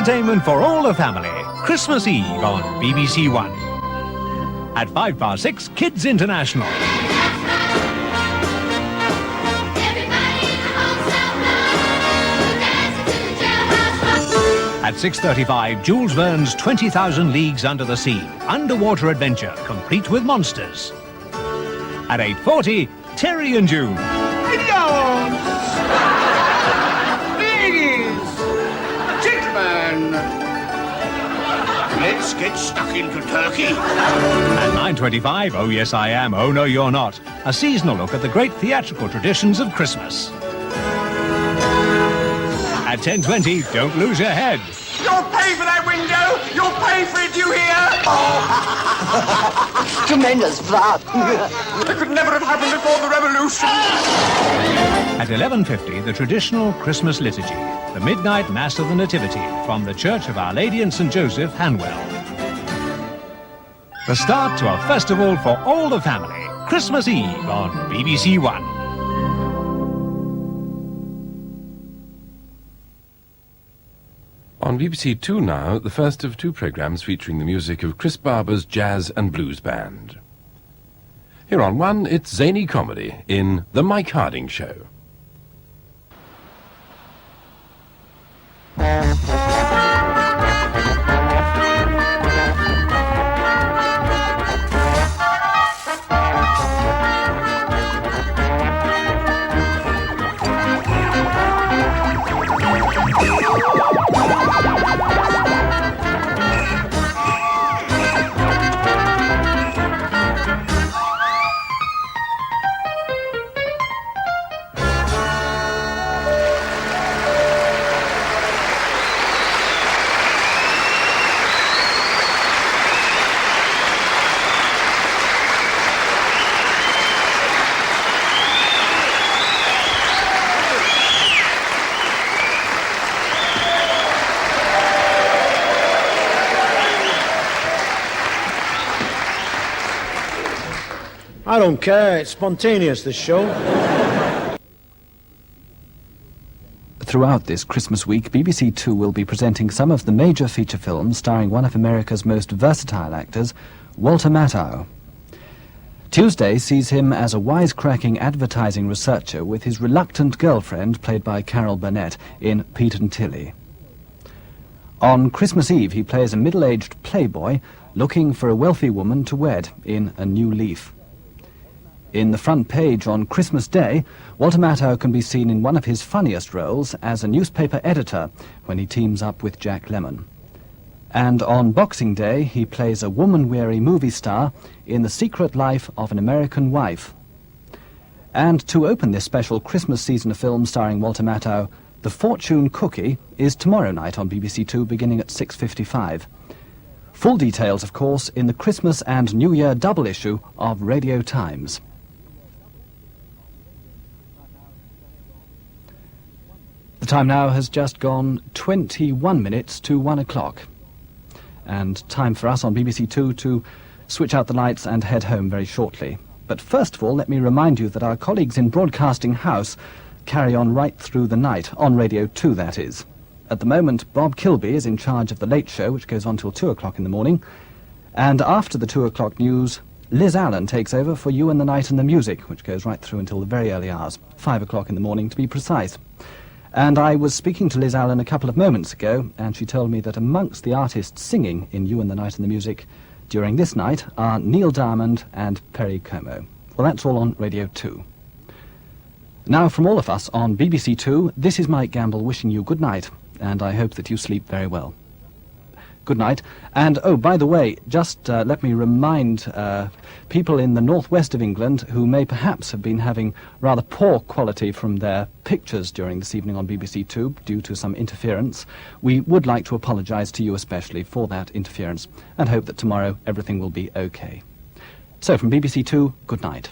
entertainment for all the family. Christmas Eve on BBC One. At 6:05, Kids International. At 6:35, Jules Verne's 20,000 Leagues Under the Sea. Underwater adventure, complete with monsters. At 8:40, Terry and June. Ladies, gentlemen, let's get stuck into turkey. At 9:25, Oh Yes I Am, Oh No You're Not. A seasonal look at the great theatrical traditions of Christmas. At 10:20, Don't Lose Your Head. You'll pay for that window! You'll pay for it, you hear? Tremendous fun. It could never have happened before the revolution. At 11:50, the traditional Christmas liturgy, the midnight Mass of the Nativity from the Church of Our Lady and St. Joseph, Hanwell. The start to a festival for all the family, Christmas Eve on BBC One. On BBC Two now, the first of two programmes featuring the music of Chris Barber's Jazz and Blues Band. Here on One, it's zany comedy in The Mike Harding Show. I don't care. It's spontaneous, this show. Throughout this Christmas week, BBC Two will be presenting some of the major feature films starring one of America's most versatile actors, Walter Matthau. Tuesday sees him as a wisecracking advertising researcher with his reluctant girlfriend, played by Carol Burnett, in Pete and Tilly. On Christmas Eve, he plays a middle-aged playboy looking for a wealthy woman to wed in A New Leaf. In the front page on Christmas Day, Walter Matthau can be seen in one of his funniest roles as a newspaper editor when he teams up with Jack Lemmon. And on Boxing Day, he plays a woman-weary movie star in The Secret Life of an American Wife. And to open this special Christmas season of films starring Walter Matthau, The Fortune Cookie is tomorrow night on BBC Two beginning at 6:55. Full details, of course, in the Christmas and New Year double issue of Radio Times. The time now has just gone 21 minutes to 1 o'clock. And time for us on BBC Two to switch out the lights and head home very shortly. But first of all, let me remind you that our colleagues in Broadcasting House carry on right through the night, on Radio 2 that is. At the moment, Bob Kilby is in charge of The Late Show, which goes on till 2 o'clock in the morning. And after the 2 o'clock news, Liz Allen takes over for You and the Night and the Music, which goes right through until the very early hours, 5 o'clock in the morning to be precise. And I was speaking to Liz Allen a couple of moments ago, and she told me that amongst the artists singing in You and the Night and the Music during this night are Neil Diamond and Perry Como. Well, that's all on Radio 2. Now, from all of us on BBC Two, this is Mike Gamble wishing you good night, and I hope that you sleep very well. Good night. And, oh, by the way, just let me remind people in the northwest of England who may perhaps have been having rather poor quality from their pictures during this evening on BBC Two due to some interference. We would like to apologise to you especially for that interference and hope that tomorrow everything will be okay. So, from BBC Two, good night.